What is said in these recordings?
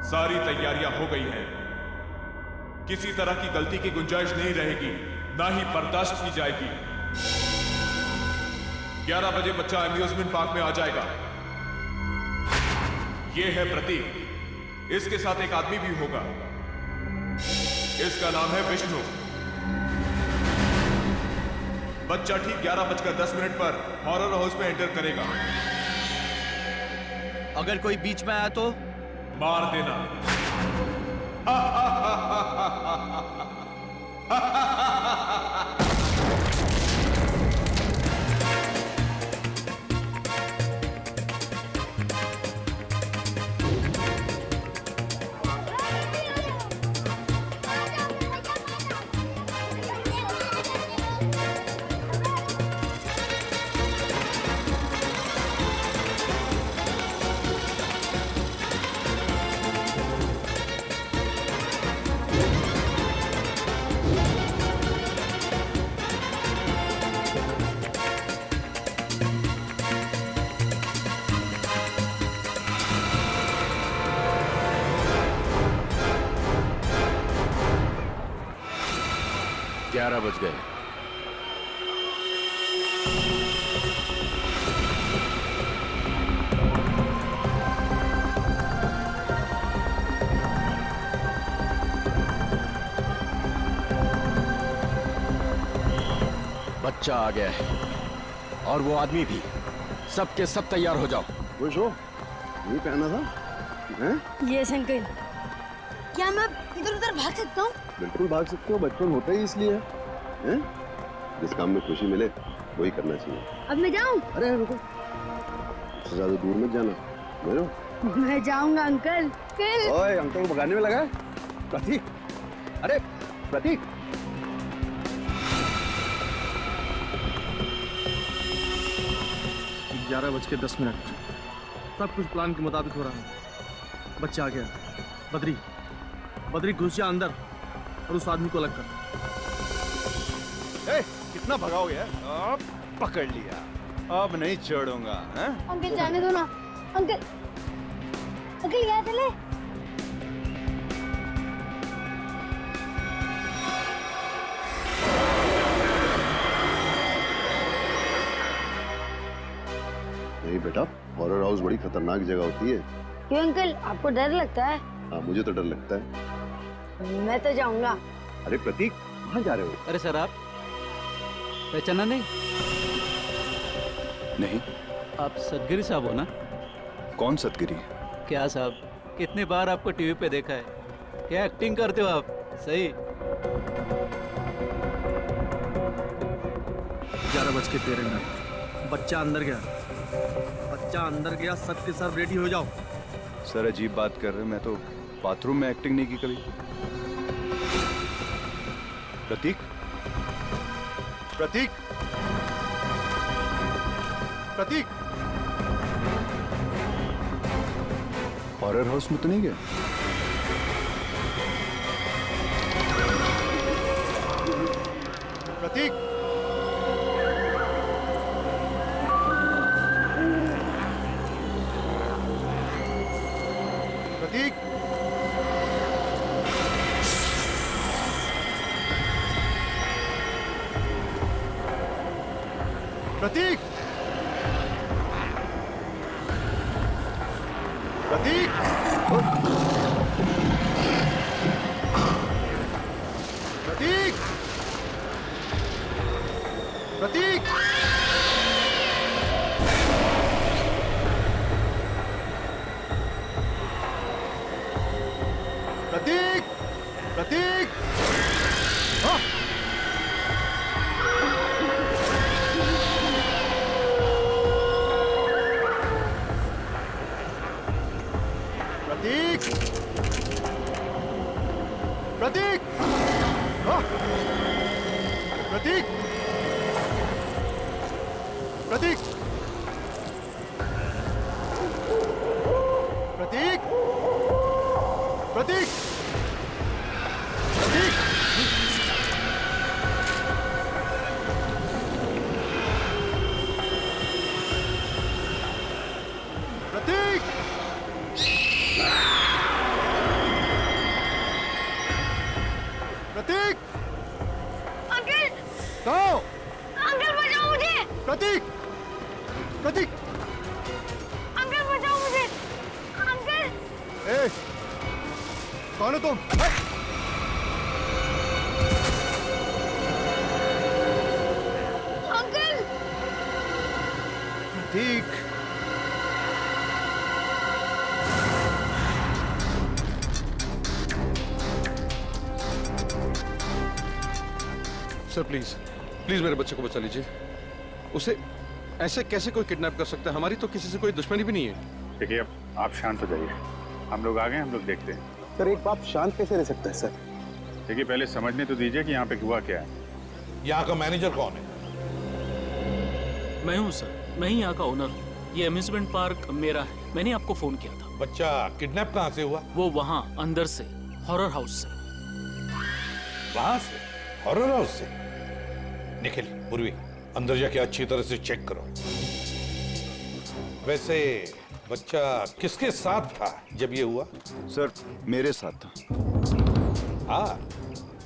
सारी तैयारियां हो गई हैं। किसी तरह की गलती की गुंजाइश नहीं रहेगी, ना ही बर्दाश्त की जाएगी। 11 बजे बच्चा अम्यूजमेंट पार्क में आ जाएगा। यह है प्रतीक, इसके साथ एक आदमी भी होगा। इसका नाम है विष्णु। बच्चा ठीक 11:10 पर हॉरर हाउस में एंटर करेगा। अगर कोई बीच में आया तो मार देना। बज गए। बच्चा आ गया है और वो आदमी भी। सबके सब तैयार हो जाओ। वो शो ये पहना था हैं? Yes uncle. क्या मैं इधर उधर भाग सकता हूँ? बिल्कुल भाग सकते हो, बचपन होता ही इसलिए है। जिस काम में खुशी मिले वही करना चाहिए। अब मैं जाऊँ? अरे रुको, उससे ज्यादा दूर मत जाना। मैं जाऊंगा अंकल। ओए अंकल को भगाने में लगा है? प्रतीक, अरे प्रतीक। 11:10। सब कुछ प्लान के मुताबिक हो रहा है। बच्चा आ गया। बद्री घुस जा अंदर और उस आदमी को अलग कर। कितना भगाओगे? अब पकड़ लिया, अब नहीं छोड़ूंगा। अंकल जाने दो ना। अंकल यहाँ चले। नहीं बेटा, हॉरर हाउस बड़ी खतरनाक जगह होती है। क्यों अंकल, आपको डर लगता है? हाँ मुझे तो डर लगता है। मैं तो जाऊंगा। अरे प्रतीक, कहाँ जा रहे हो? अरे सर, आप पहचाना नहीं? नहीं। आप सतगिरी साहब हो ना? कौन सतगिरी? क्या साहब, कितनी बार आपको टीवी पे देखा है। क्या एक्टिंग करते हो आप, सही। 11:13। बच्चा अंदर गया। सबके सब रेडी हो जाओ। सर अजीब बात कर रहे हैं, मैं तो बाथरूम में एक्टिंग नहीं की कभी। प्रतीक, प्रतीक, प्रतीक, हॉरर हाउस में तो नहीं गया? प्रतीक, प्रतीक, प्रतीक, प्रतीक, प्रतीक, प्रतीक, प्रतीक, प्रतीक। हाँ। प्रतीक, प्रतीक, हाँ। प्रतीक, प्रतीक, प्रतीक, प्रतीक, प्रतीक। प्रतीक, कौन हो तुम? अंकल ठीक। सर प्लीज प्लीज मेरे बच्चे को बचा लीजिए। उसे ऐसे कैसे कोई किडनैप कर सकता है? हमारी तो किसी से कोई दुश्मनी भी नहीं है। देखिए, अब आप शांत हो जाइए। हम लोग आ गए, हम लोग देखते हैं। सर एक बाप शांत कैसे रह सकता है सर? देखिए, पहले समझने तो दीजिए कि यहाँ पे हुआ क्या है। यहाँ का मैनेजर कौन है? मैं हूँ सर, मैं ही यहाँ का ओनर हूँ। ये अम्यूजमेंट पार्क मेरा है। मैंने आपको फोन किया था। बच्चा किडनैप कहाँ से हुआ? वो वहाँ अंदर से, हॉरर हाउस से। वहां से? हॉरर हाउस से? निखिल, पूर्वी, अंदर जाके अच्छी तरह से चेक करो। वैसे बच्चा किसके साथ था जब ये हुआ? सर मेरे साथ था। हाँ,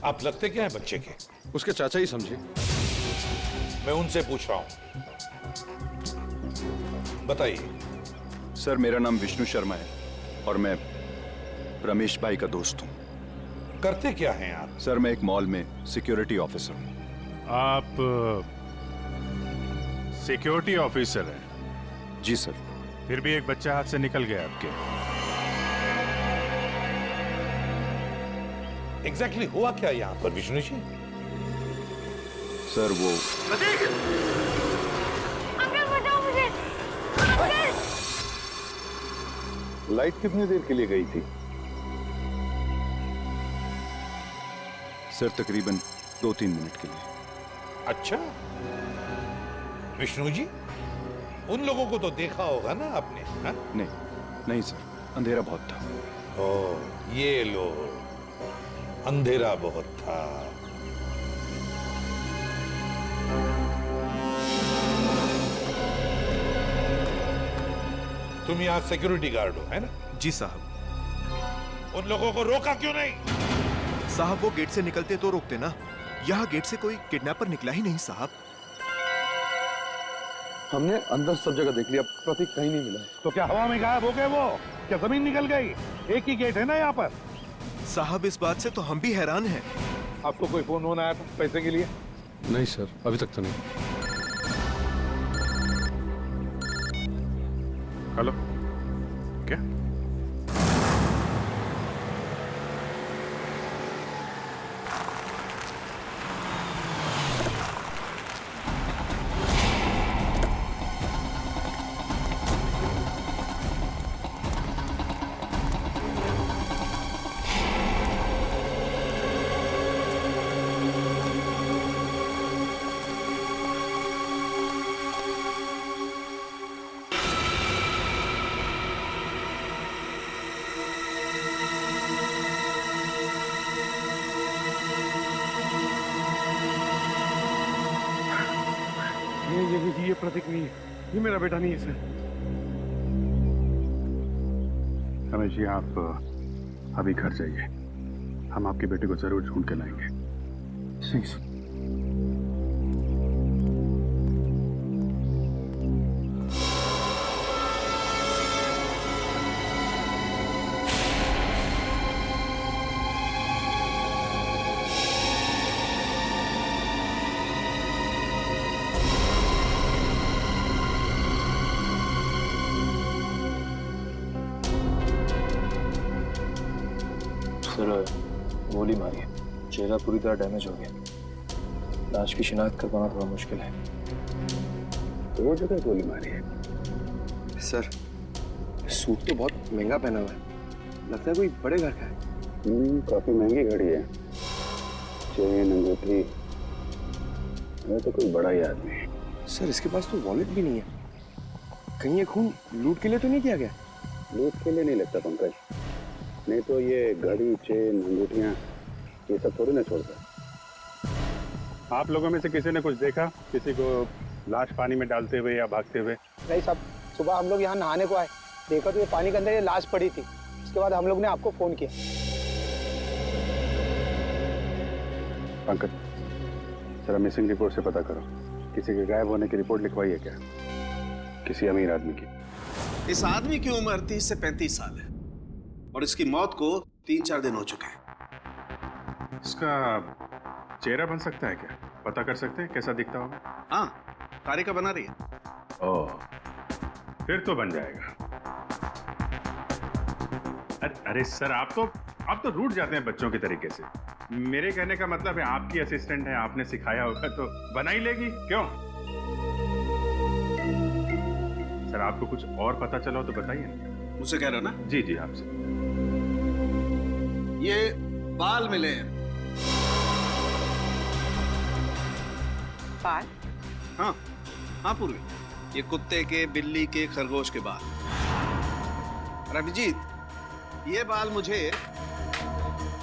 आप लगते क्या है बच्चे के? उसके चाचा ही समझिए। मैं उनसे पूछ रहा हूँ, बताइए। सर मेरा नाम विष्णु शर्मा है और मैं रमेश भाई का दोस्त हूँ। करते क्या हैं आप? सर मैं एक मॉल में सिक्योरिटी ऑफिसर हूँ। आप सिक्योरिटी ऑफिसर हैं? जी सर। फिर भी एक बच्चा हाथ से निकल गया आपके। एग्जैक्टली हुआ क्या यहाँ पर विष्णु जी? सर वो अंकल बचाओ मुझे। अंकल लाइट कितनी देर के लिए गई थी? सर तकरीबन 2-3 मिनट के लिए। अच्छा, विष्णु जी, उन लोगों को तो देखा होगा ना आपने? हा? नहीं सर, अंधेरा बहुत था। ओ, ये लो, अंधेरा बहुत था। तुम यहाँ सिक्योरिटी गार्ड हो, है ना? जी साहब। उन लोगों को रोका क्यों नहीं? साहब वो गेट से निकलते तो रोकते ना। यहाँ गेट से कोई किडनैपर निकला ही नहीं साहब। हमने अंदर सब जगह देख लिया, प्रतीक कहीं नहीं मिला। तो क्या हवा में गायब हो गए वो? क्या जमीन निकल गई? एक ही गेट है ना यहाँ पर। साहब इस बात से तो हम भी हैरान हैं। आपको कोई फोन होना आया था पैसे के लिए? नहीं सर, अभी तक तो नहीं। हेलो, क्या? ये प्रतीक नहीं है, ये मेरा बेटा नहीं है सर। रमेश जी, आप अभी घर जाइए। हम आपके बेटे को जरूर ढूंढ के लाएंगे। सर गोली मारी है, चेहरा पूरी तरह डैमेज हो गया। लाश की शिनाख्त कर पाना थोड़ा मुश्किल है। दो जगह गोली मारी है। सर सूट तो बहुत महंगा पहना हुआ है, लगता है कोई बड़े घर का है। काफी महंगी घड़ी है। चेन, अंगूठी, ये तो कोई बड़ा ही आदमी है। सर इसके पास तो वॉलेट भी नहीं है। कहीं ये खून लूट के लिए तो नहीं किया गया? लूट के लिए नहीं लगता पंकज, नहीं तो ये घड़ी, चेन, अंगूठियां ये सब थोड़ी ना छोड़ता। आप लोगों में से किसी ने कुछ देखा? किसी को लाश पानी में डालते हुए या भागते हुए? नहीं साहब, सुबह हम लोग यहाँ नहाने को आए, देखा तो ये पानी के अंदर ये लाश पड़ी थी। उसके बाद हम लोग ने आपको फोन किया। पंकज, जरा मिसिंग रिपोर्ट से पता करो, किसी के गायब होने की रिपोर्ट लिखवाइए क्या? किसी अमीर आदमी की। इस आदमी की उम्र 30 से 35 साल है और इसकी मौत को 3-4 दिन हो चुके हैं। इसका चेहरा बन सकता है क्या? पता कर सकते हैं कैसा दिखता होगा? हाँ, कारिका बना रही है। ओह, फिर तो बन जाएगा। अरे सर, आप तो रूठ जाते हैं बच्चों के तरीके से। मेरे कहने का मतलब है आपकी असिस्टेंट है, आपने सिखाया होगा तो बना ही लेगी, क्यों? सर, आपको कुछ और पता चला हो तो बताइए ना। मुझसे कह रहे हो ना? जी जी, आपसे। ये बाल मिले हैं। बाल? हाँ हाँ पूर्वी, ये कुत्ते के, बिल्ली के, खरगोश के बाल। और अभिजीत, ये बाल मुझे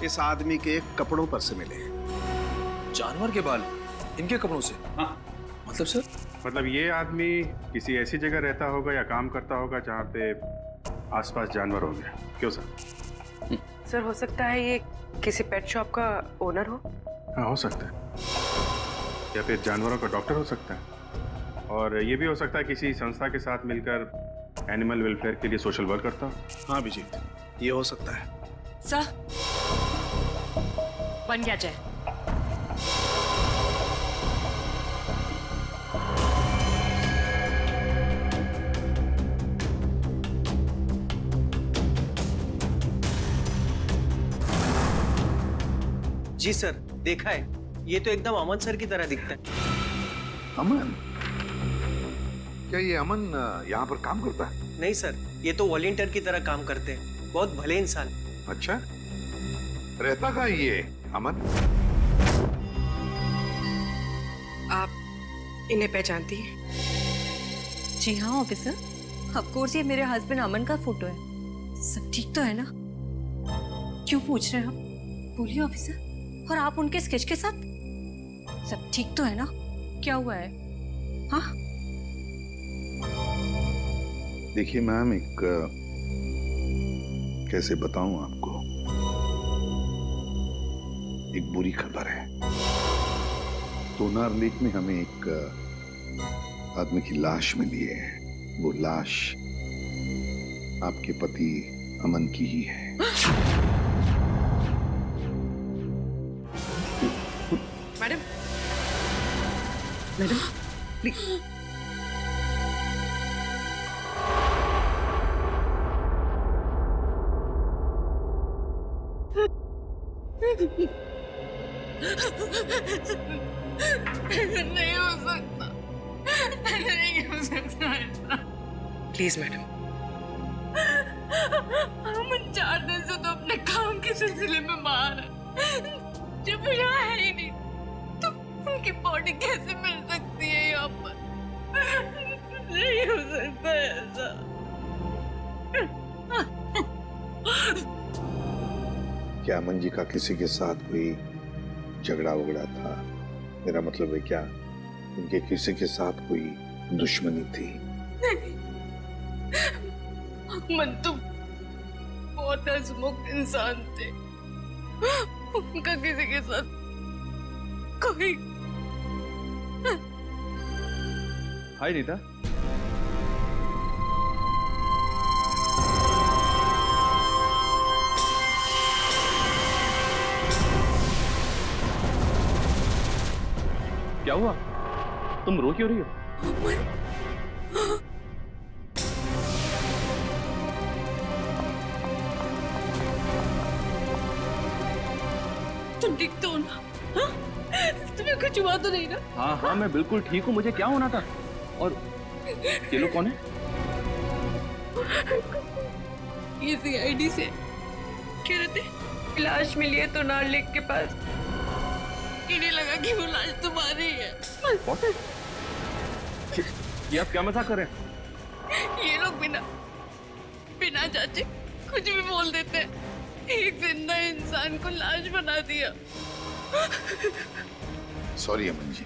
इस आदमी के कपड़ों पर से मिले हैं। जानवर के बाल इनके कपड़ों से? हाँ। मतलब सर? मतलब ये आदमी किसी ऐसी जगह रहता होगा या काम करता होगा जहाँ पे आसपास जानवर हो गया, क्यों सर? सर, हो सकता है ये किसी पेट शॉप का ओनर हो। हाँ, हो सकता है, या फिर जानवरों का डॉक्टर हो सकता है, और ये भी हो सकता है किसी संस्था के साथ मिलकर एनिमल वेलफेयर के लिए सोशल वर्क करता हो। हाँ अभिजीत, ये हो सकता है। सर, बन गया जय। जी सर, देखा है, ये तो एकदम अमन सर की तरह दिखता है। अमन? क्या ये अमन यहाँ पर काम करता है? नहीं सर, ये तो वॉलंटियर की तरह काम करते हैं, बहुत भले इंसान। अच्छा, रहता कहाँ ये अमन? आप इन्हें पहचानती हैं? जी हाँ ऑफिसर, ऑफ कोर्स ये मेरे हस्बैंड अमन का फोटो है। सब ठीक तो है ना? क्यों पूछ रहे हैं आप? बोलिए ऑफिसर। और आप उनके स्केच के साथ? सब ठीक तो है ना? क्या हुआ है? हाँ? देखिए मैम, एक कैसे बताऊं आपको, एक बुरी खबर है। सोनार लेक में हमें एक आदमी की लाश मिली है। वो लाश आपके पति अमन की ही है। Madam, madam please. नहीं हो सकता, नहीं हो सकता ऐसा। Please madam. हम 4 दिन से तो अपने काम के सिलसिले में बाहर हैं। जब वो यहाँ है ही नहीं तो उनकी बॉडी कैसे मिल सकती है यहाँ पर? नहीं हो सकता ऐसा। क्या अमन जी का किसी के साथ कोई झगड़ा वगड़ा था? मेरा मतलब है, क्या उनके किसी के साथ कोई दुश्मनी थी? अमन तो बहुत हंसमुख इंसान थे, उनका किसी के साथ कोई। हाय नीता। क्या हुआ? तुम रो क्यों रही हो? तुम ठीक तो हो ना? हाँ? तुम्हें कुछ हुआ तो नहीं ना? हाँ हाँ, मैं बिल्कुल ठीक हूँ। मुझे क्या होना था? और ये लोग कौन है? ये CID से कह रहे थे लाश मिली है तोनार लेक के पास। इन्हें लगा कि वो लाश तुम्हारी है। ये आप क्या मजाक कर रहे हैं? ये लोग बिना जांचे कुछ भी बोल देते हैं। एक जिंदा इंसान को लाश बना दिया। सॉरी अमन जी,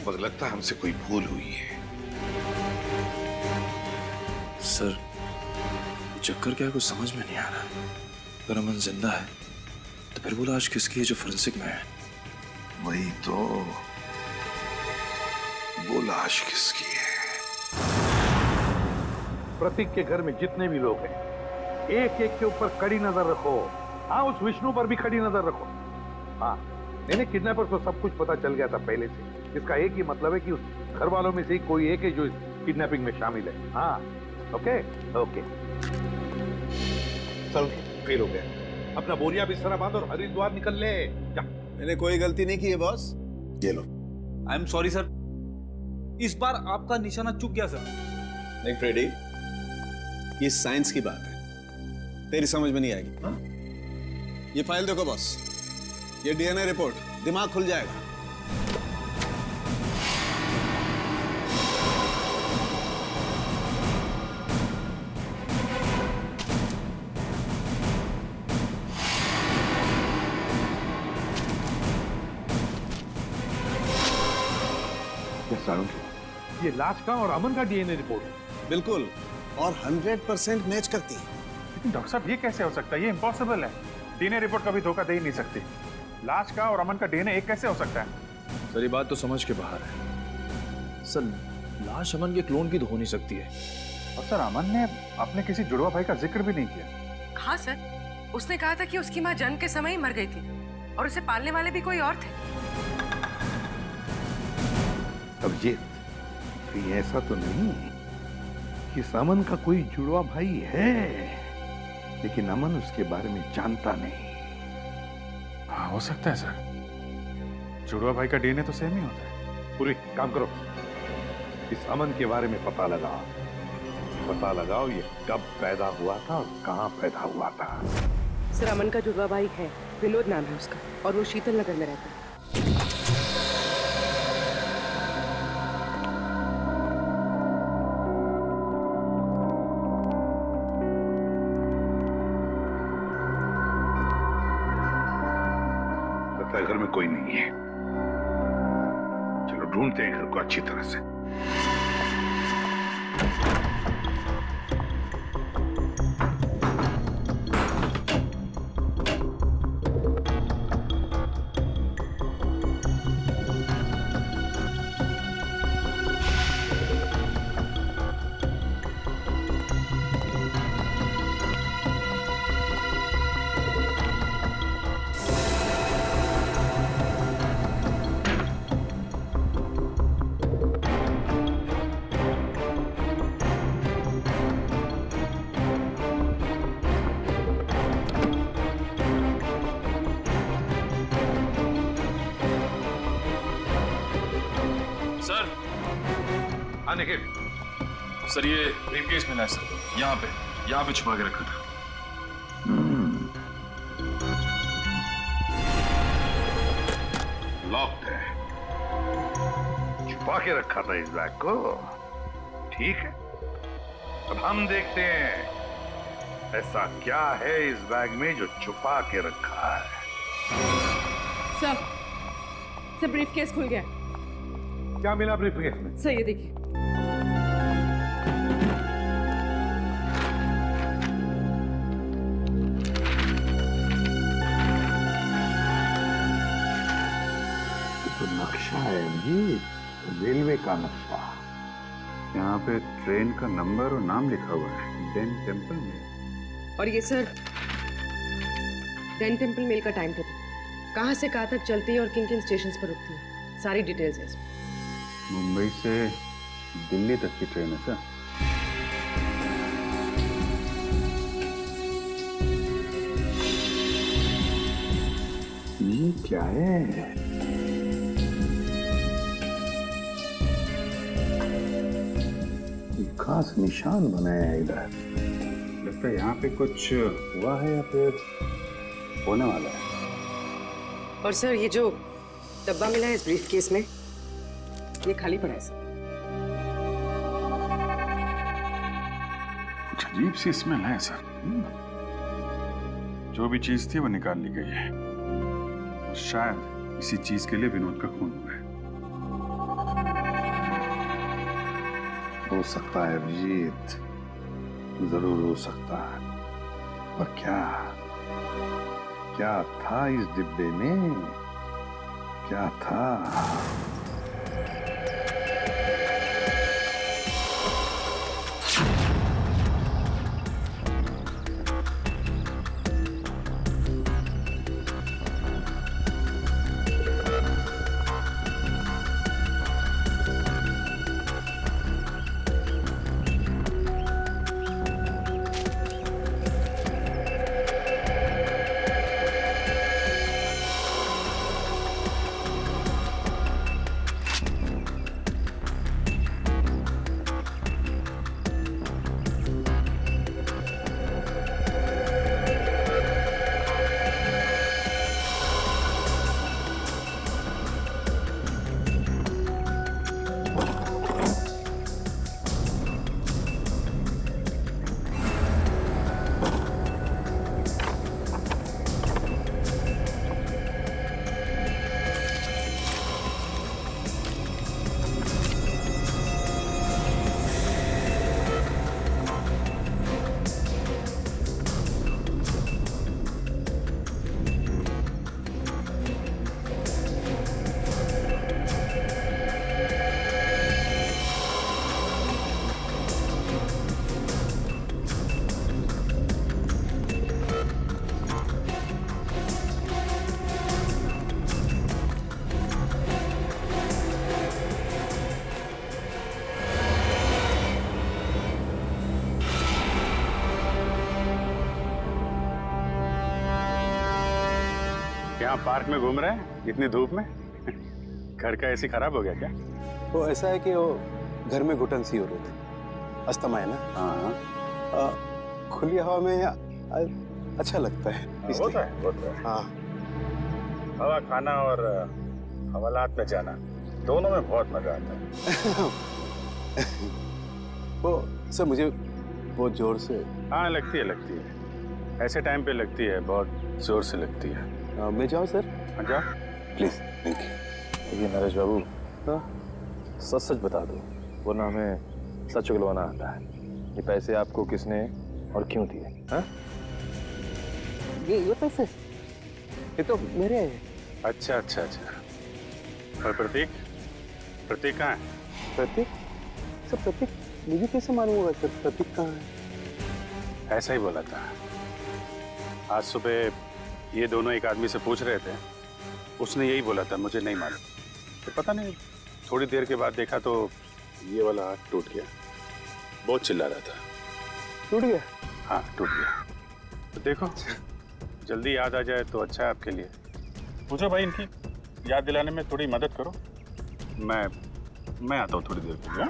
मुझे लगता है हमसे कोई भूल हुई है। सर, चक्कर क्या है, कुछ समझ में नहीं आ रहा। अगर अमन जिंदा है तो फिर वो लाश किसकी है जो फोरेंसिक में है? वही तो, वो लाश किसकी है? प्रतीक के घर में जितने भी लोग हैं एक एक के ऊपर कड़ी नजर रखो। हाँ, उस विष्णु पर भी कड़ी नजर रखो। हाँ, मैंने किडनैपर को सब कुछ पता चल गया था पहले से। इसका एक ही मतलब है कि उस घर वालों में से ही कोई एक है जो इस किडनैपिंग में शामिल है। हाँ, ओके ओके। चल, फेल हो गया। अपना बोरिया बिस्तरा बांध और हरिद्वार निकल ले जा। मैंने कोई गलती नहीं की है बॉस। ये लो। आई एम सॉरी सर, इस बार आपका निशाना चूक गया सर। नहीं फ्रेडी, ये साइंस की बात है, तेरी समझ में नहीं आएगी। हाँ? ये फाइल देखो बॉस, ये डीएनए रिपोर्ट, दिमाग खुल जाएगा। ये लाश का और अमन का डीएनए रिपोर्ट है। बिल्कुल, और 100% मैच करती है। लेकिन डॉक्टर साहब ये कैसे हो सकता है? ये इम्पॉसिबल है। डीएनए रिपोर्ट कभी धोखा दे ही नहीं सकती। लाश का और अमन का डीएनए एक कैसे हो सकता है? सर ये बात तो समझ के बाहर है सर। लाश अमन के क्लोन की तो हो नहीं सकती है। और सर अमन ने अपने किसी जुड़वा भाई का जिक्र भी नहीं किया। हाँ सर, उसने कहा था कि उसकी माँ जन्म के समय ही मर गई थी और उसे पालने वाले भी कोई और थे। अब ये ऐसा तो नहीं कि अमन का कोई जुड़वा भाई है, लेकिन अमन उसके बारे में जानता नहीं। हाँ, हो सकता है सर। जुड़वा भाई का डीएनए तो सेम ही होता है। पूरी काम करो, इस अमन के बारे में पता लगाओ ये कब पैदा हुआ था और कहाँ पैदा हुआ था। सर अमन का जुड़वा भाई है, विनोद नाम है उसका, और वो शीतल नगर में रहता है। घर में कोई नहीं है। चलो ढूंढते हैं घर को अच्छी तरह से। सर ये ब्रीफकेस मिला है सर, यहाँ पे छुपा के रखा था। लॉक्ड है, छुपा के रखा था इस बैग को। ठीक है, अब हम देखते हैं ऐसा क्या है इस बैग में जो छुपा के रखा है। सर ब्रीफकेस खुल गया। क्या मिला ब्रीफकेस में? सर ये देखिए। नक्शा है जी, रेलवे का नक्शा। यहाँ पे ट्रेन का नंबर और नाम लिखा हुआ है, डेन टेम्पल में। और ये सर डेन टेम्पल मेल का टाइम टेबल, कहाँ से कहाँ तक चलती है और किन किन स्टेशन पर रुकती है, सारी डिटेल्स है इसमें। मुंबई से दिल्ली तक की ट्रेन है सर। ये क्या है? खास निशान बनाया है इधर। लगता है यहाँ पे कुछ हुआ है या फिर होने वाला है। और सर ये जो डब्बा मिला है इस ब्रीफकेस में, ये खाली पड़ा है सर। कुछ अजीब सी स्मेल है सर। जो भी चीज थी वो निकाल ली गई है। शायद इसी चीज के लिए विनोद का खून हुआ है। हो सकता है अभिजीत, जरूर हो सकता है, पर क्या था इस डिब्बे में? क्या था? यहाँ पार्क में घूम रहे हैं इतनी धूप में? घर का एसी खराब हो गया क्या? वो ऐसा है कि वो घर में घुटन सी हो रही थी, अस्थमा है ना। हाँ। खुली हवा में अच्छा लगता है। होता है। हाँ। हवा खाना और हवालात में जाना दोनों में बहुत मजा आता है। वो सर मुझे बहुत जोर से। हाँ लगती है। ऐसे टाइम पे लगती है, बहुत जोर से लगती है। मैं जाऊँ सर? हाँ जाओ प्लीज। Thank you. ये नरेश बाबू, सच सच बता दो, वरना हमें सच उगलवाना आता है। ये पैसे आपको किसने और क्यों दिए? हाँ? ये पैसे ये तो मेरे हैं। अच्छा। और प्रतीक कहाँ है? प्रतीक? सर प्रतीक मुझे कैसे मालूम होगा सर प्रतीक कहाँ है? ऐसा ही बोला था। आज सुबह ये दोनों एक आदमी से पूछ रहे थे, उसने यही बोला था, मुझे नहीं मालूम। तो पता नहीं, थोड़ी देर के बाद देखा तो ये वाला हाथ टूट गया। बहुत चिल्ला रहा था। टूट गया? हाँ टूट गया। तो देखो जल्दी याद आ जाए तो अच्छा है आपके लिए। पूछो भाई, इनकी याद दिलाने में थोड़ी मदद करो। मैं आता हूँ थोड़ी देर के लिए।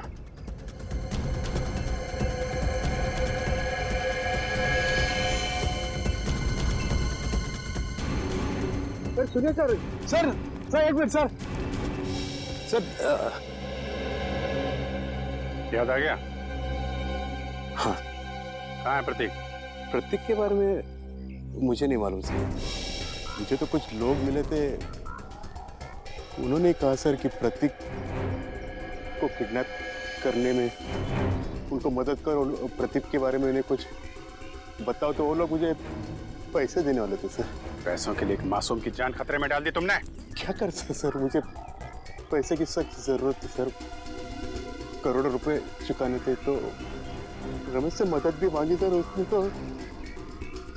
सर सुनिए सर एक मिनट सर। याद आ गया? हाँ। कहाँ है प्रतीक? प्रतीक के बारे में मुझे नहीं मालूम सर। मुझे तो कुछ लोग मिले थे, उन्होंने कहा सर कि प्रतीक को किडनैप करने में उनको मदद करो, प्रतीक के बारे में उन्हें कुछ बताओ। तो वो लोग मुझे पैसे देने वाले थे सर। पैसों के लिए एक मासूम की जान खतरे में डाल दी तुमने। क्या कर सकते सर, मुझे पैसे की सख्त जरूरत थी सर। करोड़ों रुपए चुकाने थे। तो रमेश से मदद भी मांगी सर, उसने तो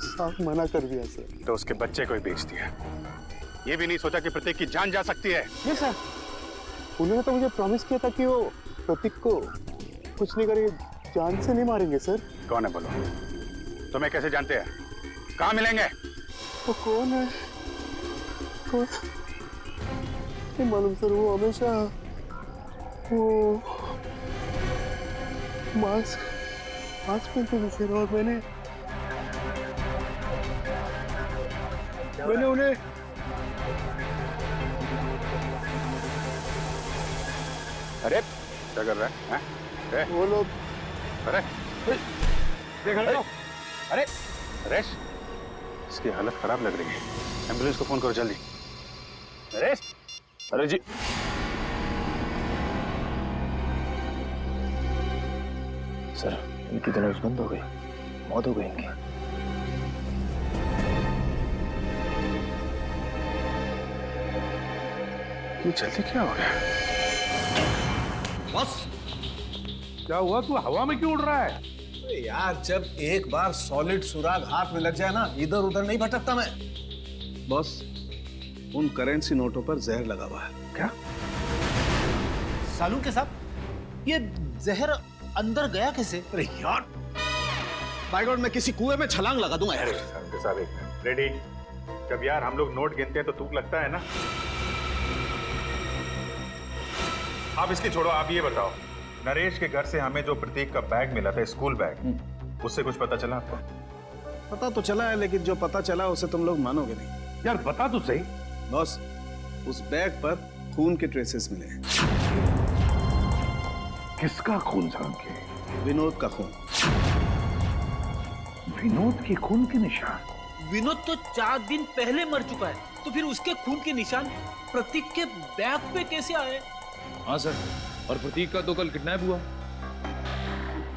साफ मना कर दिया सर। तो उसके बच्चे को ही बेच दिया। ये भी नहीं सोचा कि प्रतीक की जान जा सकती है। ये सर उन्होंने तो मुझे प्रॉमिस किया था कि वो प्रतीक को कुछ नहीं करेंगे, जान से नहीं मारेंगे सर। कौन है बोलो? तुम्हें कैसे जानते हैं? कहाँ मिलेंगे? वो कौन है? कौन? नहीं मालूम सर। वो हमेशा वो मास्क पहनते थे सर। और मैंने उन्हें अरे क्या कर रहा है? वो लोग अरे देख रहे हो? अरे नरेश, इसकी हालत खराब लग रही है। एम्बुलेंस को फोन करो जल्दी। नरेश! अरे जी सर, इनकी तो नब्ज बंद हो गई, मौत हो गई इनकी। ये जल्दी क्या हो गया? बस क्या हुआ? तू हवा में क्यों उड़ रहा है? यार जब एक बार सॉलिड सुराग हाथ में लग जाए ना, इधर उधर नहीं भटकता मैं। बॉस, उन करेंसी नोटों पर जहर लगा हुआ है। क्या? सालू के साथ ये जहर अंदर गया कैसे? अरे यार, बाय गॉड मैं किसी कुएं में छलांग लगा दूंगा यार। रेडी? जब यार हम लोग नोट गिनते हैं तो तुक लगता है ना। आप इसकी छोड़ो, आप ये बताओ, नरेश के घर से हमें जो प्रतीक का बैग मिला था, स्कूल बैग, उससे कुछ पता चला आपको? पता तो चला है, लेकिन जो पता चला उसे तुम लोग मानोगे नहीं। यार बता तो सही। बॉस, उस बैग पर खून के ट्रेसेस मिले हैं। किसका खून झांके? विनोद का खून। विनोद के खून के निशान? विनोद तो 4 दिन पहले मर चुका है, तो फिर उसके खून के निशान प्रतीक के बैग पे कैसे आए? हाँ सर, और प्रतीक का तो कल किडनैप हुआ।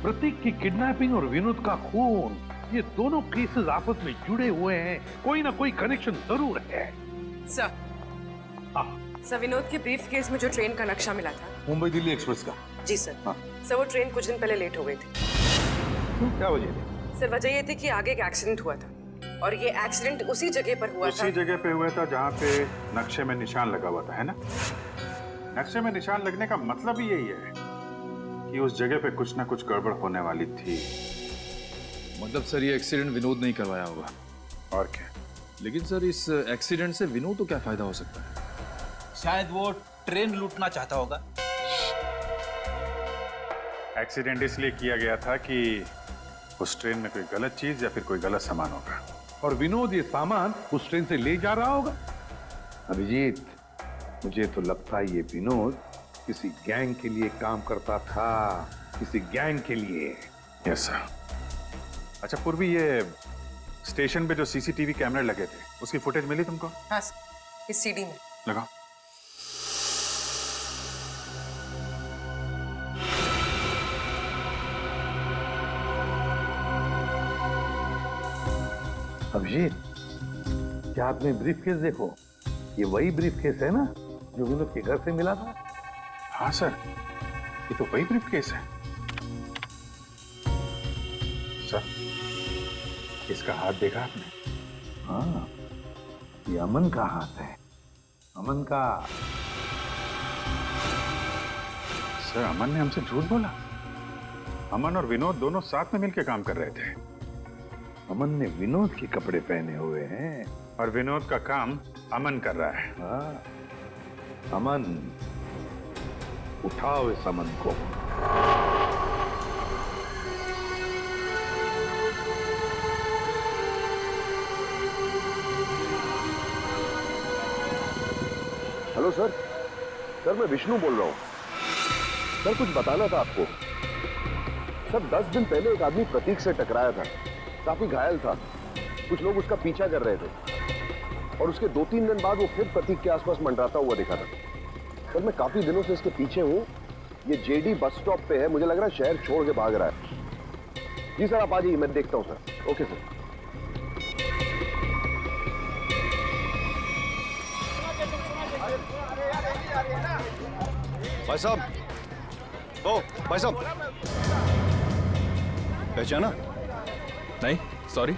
प्रतीक की किडनैपिंग और विनोद का खून, ये दोनों केसेस आपस में जुड़े हुए हैं। कोई ना कोई कनेक्शन जरूर है। सर विनोद के ब्रीफ केस में जो ट्रेन का नक्शा मिला था, मुंबई दिल्ली एक्सप्रेस का। जी सर। सर वो ट्रेन कुछ दिन पहले लेट हो गई थी। क्या वजह थी? सर वजह ये थी कि आगे एक एक्सीडेंट हुआ था, और ये एक्सीडेंट उसी जगह पर हुआ था। उसी जगह पे हुआ था जहाँ पे नक्शे में निशान लगा हुआ था, है ना? नक्शे में निशान लगने का मतलब ही यही है कि उस जगह पे कुछ ना कुछ गड़बड़ होने वाली थी। मतलब सर ये एक्सीडेंट विनोद नहीं करवाया होगा। और क्या? लेकिन सर इस एक्सीडेंट से विनोद को क्या फायदा हो सकता है? शायद वो ट्रेन लूटना चाहता होगा। एक्सीडेंट इसलिए किया गया था कि उस ट्रेन में कोई गलत चीज या फिर कोई गलत सामान होगा, और विनोद ये सामान उस ट्रेन से ले जा रहा होगा। अभिजीत, मुझे तो लगता है ये विनोद किसी गैंग के लिए काम करता था, किसी गैंग के लिए। Yes sir. अच्छा पूर्वी, ये स्टेशन पे जो सीसीटीवी कैमरे लगे थे उसकी फुटेज मिली तुमको? हाँ सर, इस सीडी में लगाओ। अभिजीत, क्या आपने ब्रीफकेस देखो? ये वही ब्रीफकेस है ना जो विनोद के घर से मिला था? हाँ सर, ये तो वही ब्रीफकेस है। सर, इसका हाथ देखा आपने? हाँ, ये अमन का हाथ है, अमन का। सर, अमन ने हमसे झूठ बोला। अमन और विनोद दोनों साथ में मिलकर काम कर रहे थे। अमन ने विनोद के कपड़े पहने हुए हैं और विनोद का काम अमन कर रहा है। हाँ, अमन, उठाओ इस अमन को। हेलो सर, सर मैं विष्णु बोल रहा हूँ। सर कुछ बताना था आपको। सर 10 दिन पहले एक आदमी प्रतीक से टकराया था, काफी घायल था। कुछ लोग उसका पीछा कर रहे थे और उसके 2-3 दिन बाद वो फिर प्रतीक के आसपास मंडराता हुआ दिखा था। सर मैं काफी दिनों से इसके पीछे हूँ। ये जेडी बस स्टॉप पे है, मुझे लग रहा है शहर छोड़ के भाग रहा है। जी सर आप आ जाइए, मैं देखता हूँ सर। Okay sir. भाई साहब, ओ भाई साहब, पहचाना? नहीं, सॉरी।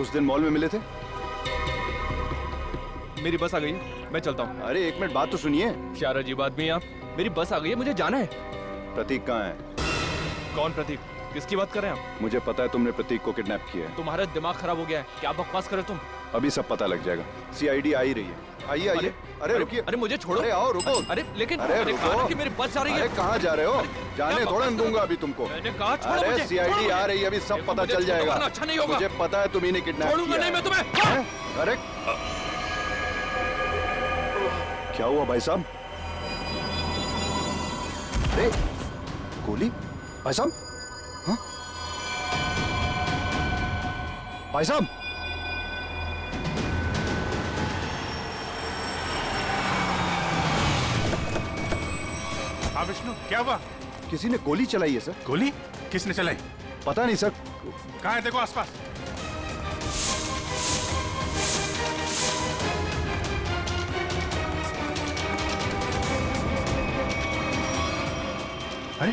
उस दिन मॉल में मिले थे। मेरी बस आ गई है, मैं चलता हूँ। अरे एक मिनट बात तो सुनिए। क्या अजीब आदमी है आप? मेरी बस आ गई है, मुझे जाना है। प्रतीक कहाँ है? कौन प्रतीक? किसकी बात कर रहे हैं आप? मुझे पता है तुमने प्रतीक को किडनैप किया है। तुम्हारा दिमाग खराब हो गया है, क्या बकवास कर रहे हो तुम? अभी सब पता लग जाएगा। सीआईडी आ ही रही है। आइए आइए। अरे रुकिए। अरे मुझे छोड़ो। अरे आओ, रुको। अरे लेकिन अरे रुको कि मेरी बस जा रही है। अरे कहाँ जा रहे हो? जाने थोड़ा दूंगा अभी तुमको। मैंने कहा छोड़ो अरे मुझे। सीआईडी आ रही है, अभी सब पता चल जाएगा। अच्छा नहीं होगा। मुझे पता है तुम ही ने किडनैप छोड़ूंगा किया नहीं मैं तुम्हें। है। अरे क्या हुआ भाई साहब? अरे गोली? भाई साहब? हाँ? भाई साहब? हाँ विष्णु, क्या हुआ? किसी ने गोली चलाई है सर। गोली? किसने चलाई? पता नहीं सर। कहाँ है देखो आसपास। अरे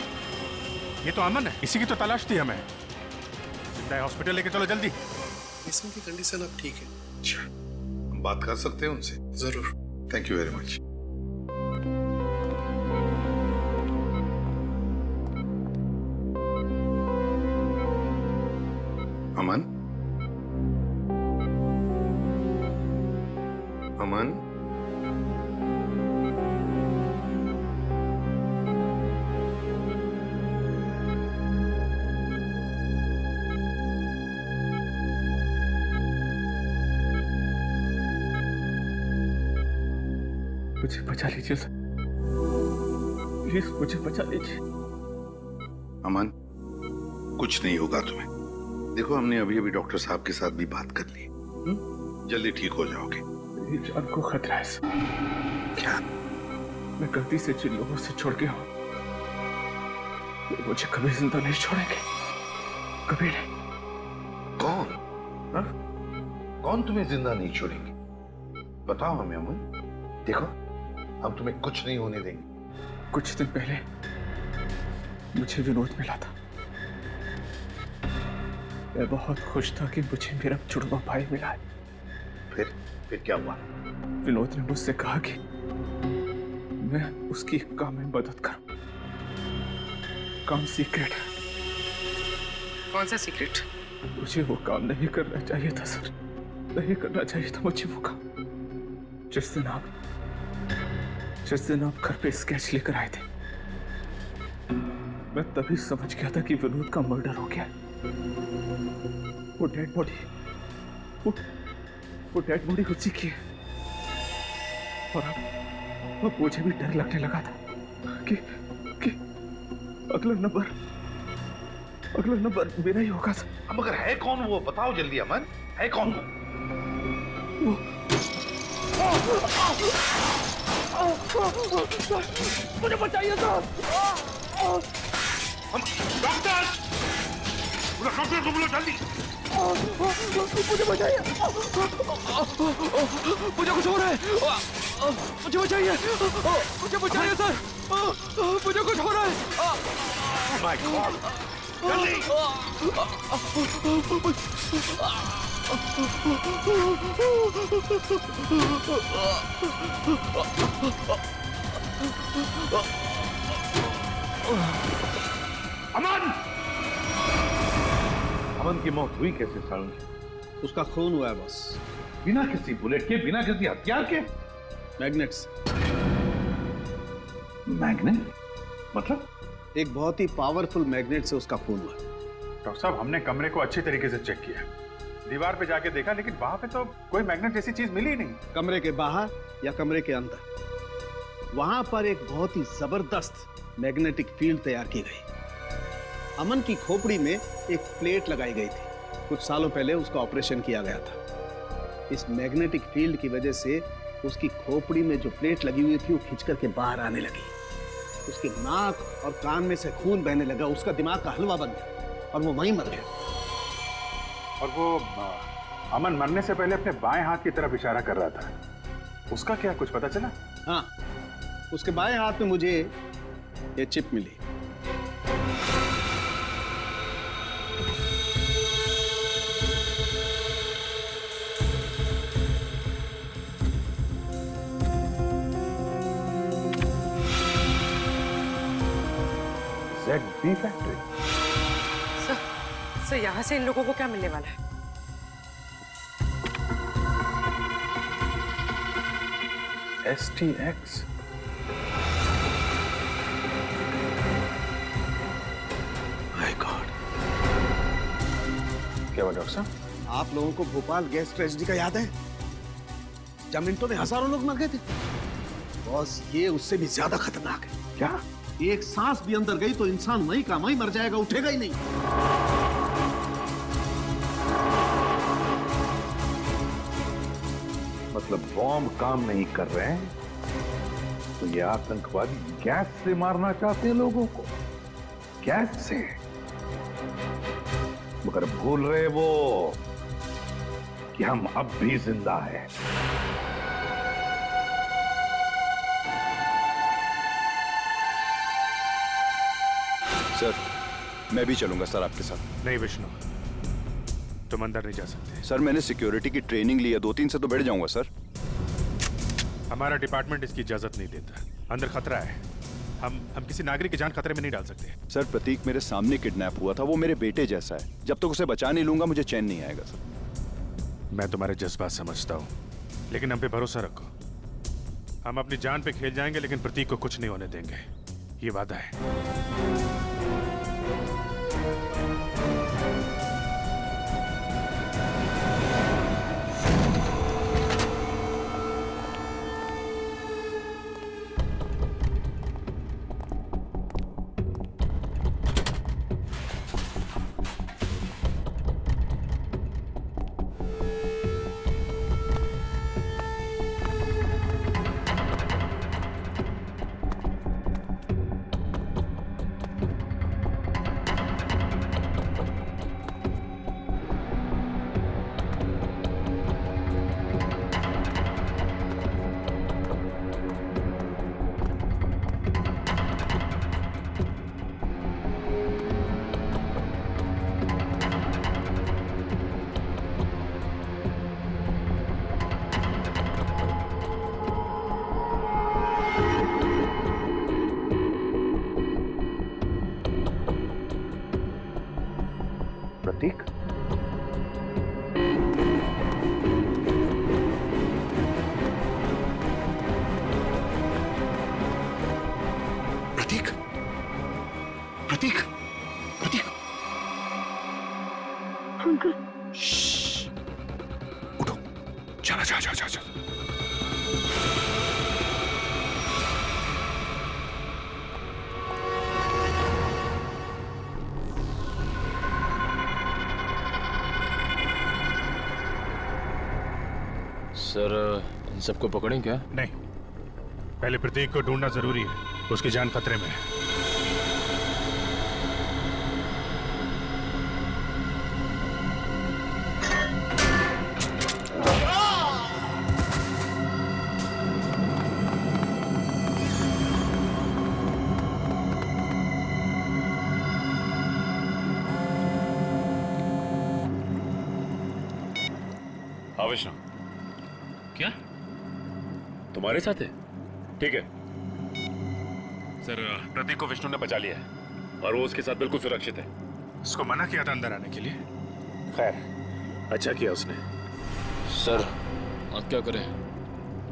ये तो अमन है, इसी की तो तलाश थी हमें। जिंदा है, हॉस्पिटल लेके चलो जल्दी। मिसिंग की कंडीशन अब ठीक है। अच्छा, हम बात कर सकते हैं उनसे? जरूर। Thank you very much. Aman, Aman, मुझे बचा लीजिए सर, प्लीज मुझे बचा लीजिए। अमन, कुछ नहीं होगा तुम्हें। देखो हमने अभी अभी डॉक्टर साहब के साथ भी बात कर ली, जल्दी ठीक हो जाओगे। मेरी जान को खतरा है सर। क्या? मैं गलती से जिन लोगों से छोड़ गया हूँ वो मुझे कभी जिंदा नहीं छोड़ेंगे, कभी नहीं। कौन? हा? कौन तुम्हें जिंदा नहीं छोड़ेंगे? बताओ हमें अमन। देखो हम तुम्हें कुछ नहीं होने देंगे। कुछ दिन पहले मुझे विनोद मिला था। मैं बहुत खुश था कि मुझे मेरा जुड़वा भाई मिला है। फिर क्या हुआ? विनोद ने मुझसे कहा कि मैं उसकी काम में मदद करूं। काम सीक्रेट है। कौन सा सीक्रेट? मुझे वो काम नहीं करना चाहिए था सर। नहीं करना चाहिए था मुझे वो काम। जिस दिन आप घर पे स्केच लेकर आए थे, मैं तभी समझ गया था कि विनोद का मर्डर हो गया। वो डेड बॉडी उसी की है। और अब मुझे भी डर लगने लगा था कि अगला नंबर मेरा ही होगा। अब मगर है कौन वो, बताओ जल्दी अमन, है कौन वो? मुझे बचाइए सर। डॉक्टर को बुलाओ जल्दी। मुझे बचाइए, मुझे कुछ हो रहा है। मुझे बचाइए, मुझे बचाइए सर, मुझे कुछ हो रहा है। माय गॉड, जल्दी। अमन की मौत हुई कैसे सारुण? उसका खून हुआ है बस। बिना किसी बुलेट के, बिना किसी हथियार के? मैग्नेट्स। मैग्नेट मतलब? एक बहुत ही पावरफुल मैग्नेट से उसका खून हुआ। डॉक्टर साहब, हमने कमरे को अच्छी तरीके से चेक किया, दीवार पे जाके देखा, लेकिन वहां पे तो कोई मैग्नेट जैसी चीज मिली ही नहीं। कमरे के बाहर या कमरे के अंदर, वहां पर एक बहुत ही जबरदस्त मैग्नेटिक फील्ड तैयार की गई। अमन की खोपड़ी में एक प्लेट लगाई गई थी। कुछ सालों पहले उसका ऑपरेशन किया गया था। इस मैग्नेटिक फील्ड की वजह से उसकी खोपड़ी में जो प्लेट लगी हुई थी वो खिंच करके बाहर आने लगी। उसके नाक और कान में से खून बहने लगा, उसका दिमाग का हलवा बन गया और वो वहीं मर गया। और वो अमन मरने से पहले अपने बाएं हाथ की तरफ इशारा कर रहा था, उसका क्या कुछ पता चला? हाँ, उसके बाएं हाथ में मुझे ये चिप मिली। ZB factory. सर यहाँ से इन लोगों को क्या मिलने वाला है? STX। My God. क्या हुआ डॉक्टर साहब? आप लोगों को भोपाल गैस ट्रेजेडी का याद है? जब मिनटों में हजारों लोग मर गए थे। बॉस, ये उससे भी ज्यादा खतरनाक है। क्या? एक सांस भी अंदर गई तो इंसान वहीं का वहीं मर जाएगा, उठेगा ही नहीं। मतलब बॉम्ब काम नहीं कर रहे हैं तो ये आतंकवादी गैस से मारना चाहते हैं लोगों को, गैस से। मगर भूल रहे वो कि हम अब भी जिंदा हैं। सर, मैं भी चलूंगा सर आपके साथ। नहीं विष्णु, तुम अंदर नहीं जा सकते। सर, मैंने सिक्योरिटी की ट्रेनिंग ली है, 2-3 से तो बैठ जाऊंगा सर। हमारा डिपार्टमेंट इसकी इजाजत नहीं देता। अंदर खतरा है, हम किसी नागरिक की जान खतरे में नहीं डाल सकते। सर, प्रतीक मेरे सामने किडनैप हुआ था, वो मेरे बेटे जैसा है। जब तक उसे बचा नहीं लूंगा मुझे चैन नहीं आएगा सर। मैं तुम्हारे जज्बात समझता हूँ, लेकिन हम पे भरोसा रखो। हम अपनी जान पे खेल जाएंगे, लेकिन प्रतीक को कुछ नहीं होने देंगे, ये वादा है। प्रतीक, प्रतीक, प्रतीक, अंकल उठो, चला जा जा जा जा। सर इन सबको पकड़ें क्या? नहीं, पहले प्रतीक को ढूंढना जरूरी है, उसकी जान खतरे में है। हाँ विष्णु, क्या तुम्हारे साथ है? ठीक है सर, प्रतीक को विष्णु ने बचा लिया है और वो उसके साथ बिल्कुल सुरक्षित है। उसको मना किया था अंदर आने के लिए, खैर अच्छा किया उसने। सर अब क्या करें?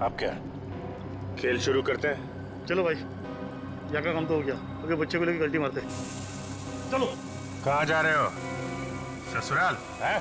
आप क्या खेल शुरू करते हैं? चलो भाई, यहाँ का काम तो हो गया, अभी बच्चे को लेकर गलती मारते हैं। चलो। कहाँ जा रहे हो? ससुराल है?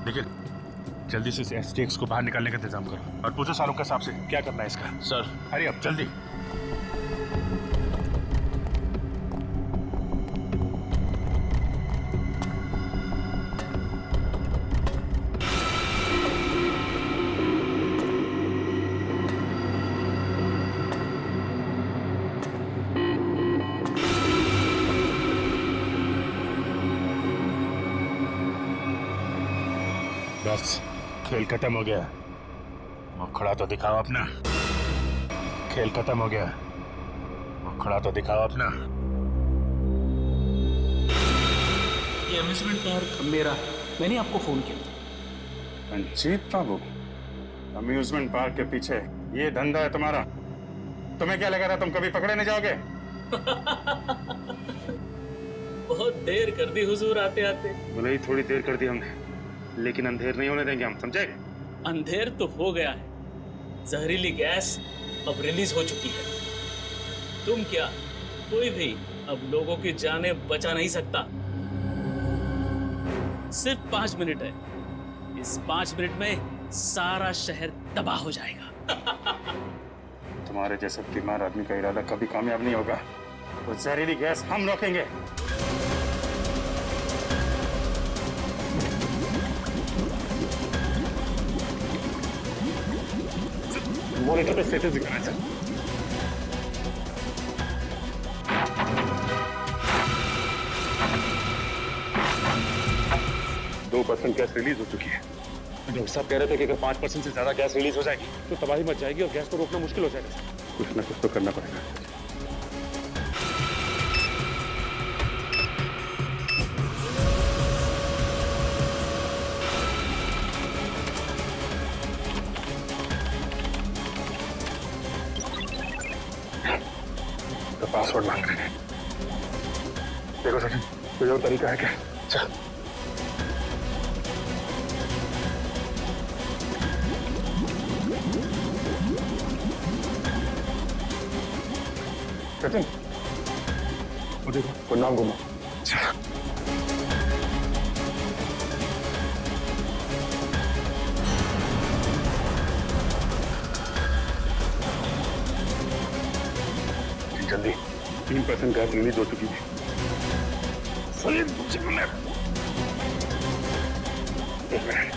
देखिए, जल्दी से एसटीएक्स को बाहर निकालने का इंतजाम करो और पूछो सालों के हिसाब से क्या करना है इसका। सर अरे अब जल्दी। बस खेल खत्म हो गया, मुखड़ा तो दिखाओ अपना। खेल खत्म हो गया, मुखड़ा तो दिखाओ अपना। ये अम्यूजमेंट पार्क मेरा है, मैंने आपको फोन किया था। रंजीत बाबू, अम्यूजमेंट पार्क के पीछे ये धंधा है तुम्हारा? तुम्हें क्या लगा था तुम कभी पकड़े नहीं जाओगे? बहुत देर कर दी हुजूर आते आते। भले ही थोड़ी देर कर दी हमने, लेकिन अंधेर नहीं होने देंगे हम, समझे? अंधेर तो हो गया है, जहरीली गैस अब रिलीज हो चुकी है। तुम क्या, कोई भी अब लोगों की जानें बचा नहीं सकता। सिर्फ 5 मिनट है, इस 5 मिनट में सारा शहर तबाह हो जाएगा। तुम्हारे जैसे बीमार आदमी का इरादा कभी कामयाब नहीं होगा। वो जहरीली गैस हम रोकेंगे। मॉनिटर पे स्टेटस दिखाना चाहिए। 2% गैस रिलीज हो चुकी है। डॉक्टर साहब कह रहे थे कि अगर 5% से ज्यादा गैस रिलीज हो जाएगी तो तबाही मच जाएगी और गैस को रोकना मुश्किल हो जाएगा। कुछ ना कुछ तो करना पड़ेगा। तो पासवर्ड मांग रहे हैं। देखो सचिन, कोई और तरीका है क्या? चल। सचिन, वो देखो, वो नाम घुमा। जल्दी, 3% गैस रिलीज हो चुकी है। एक मिनट।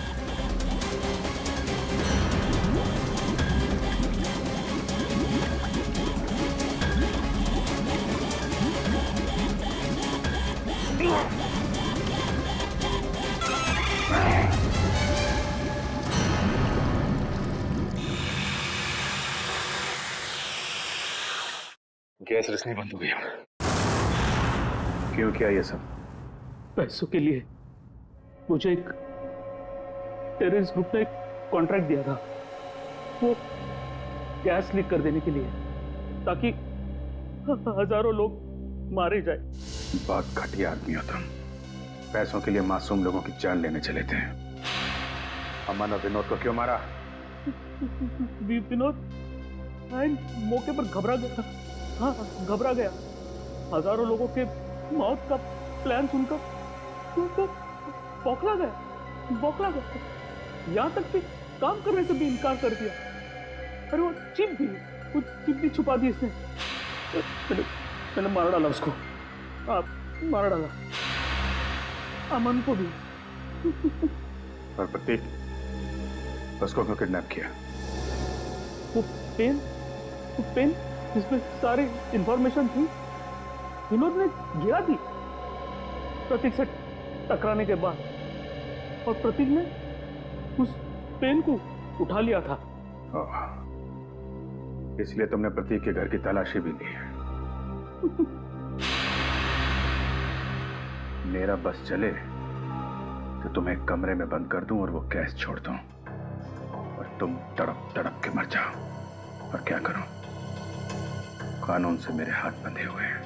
गैस रिसनी बंद हो गया। क्यों किया ये सब? पैसों के लिए मुझे एक टेररिस्ट ग्रुप ने एक कॉन्ट्रैक्ट दिया था, वो गैस लीक कर देने के लिए, ताकि हजारों लोग मारे जाए। बहुत घटिया आदमी हो तुम। पैसों के लिए मासूम लोगों की जान लेने चले थे। अमन और विनोद को क्यों मारा? विनोद मौके पर घबरा गया। हाँ, घबरा गया। हजारों लोगों के मौत का प्लान सुनकर बौखला गया। यहाँ तक कि काम करने से भी इनकार कर दिया। अरे वो चिप भी छुपा दी इसने। मैंने मार डाला उसको। मार डाला अमन को भी। और प्रतीक, उसको क्यों किडनैप किया? वो पेन जिसमें सारी इंफॉर्मेशन थी, विनोद ने गिरा दी प्रतीक से टकराने के बाद, और प्रतीक ने उस पेन को उठा लिया था। इसलिए तुमने प्रतीक के घर की तलाशी भी ली। मेरा बस चले तो तुम्हें कमरे में बंद कर दूं और वो गैस छोड़ दूं, और तुम तड़प तड़प के मर जाओ। और क्या करूं? कानून से मेरे हाथ बंधे हुए हैं।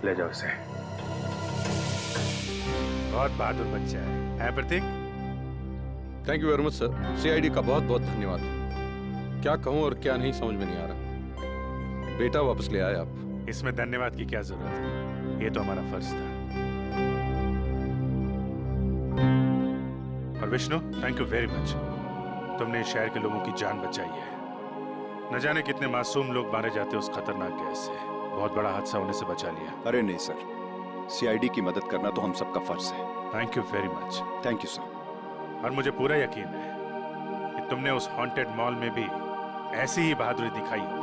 ले जाओ इसे। बहुत बहादुर बच्चा है Pratik? Thank you very much sir. CID का बहुत बहुत धन्यवाद। क्या कहूं और क्या नहीं समझ में नहीं आ रहा। बेटा वापस ले आए आप। इसमें धन्यवाद की क्या जरूरत है, ये तो हमारा फर्ज था। और Vishnu, thank you very much. तुमने इस शहर के लोगों की जान बचाई है। न जाने कितने मासूम लोग मारे जाते उस खतरनाक गैस से। बहुत बड़ा हादसा होने से बचा लिया। अरे नहीं सर, सीआईडी की मदद करना तो हम सबका फर्ज है। Thank you very much. Thank you sir. और मुझे पूरा यकीन है कि तुमने उस हॉन्टेड मॉल में भी ऐसी ही बहादुरी दिखाई होगी।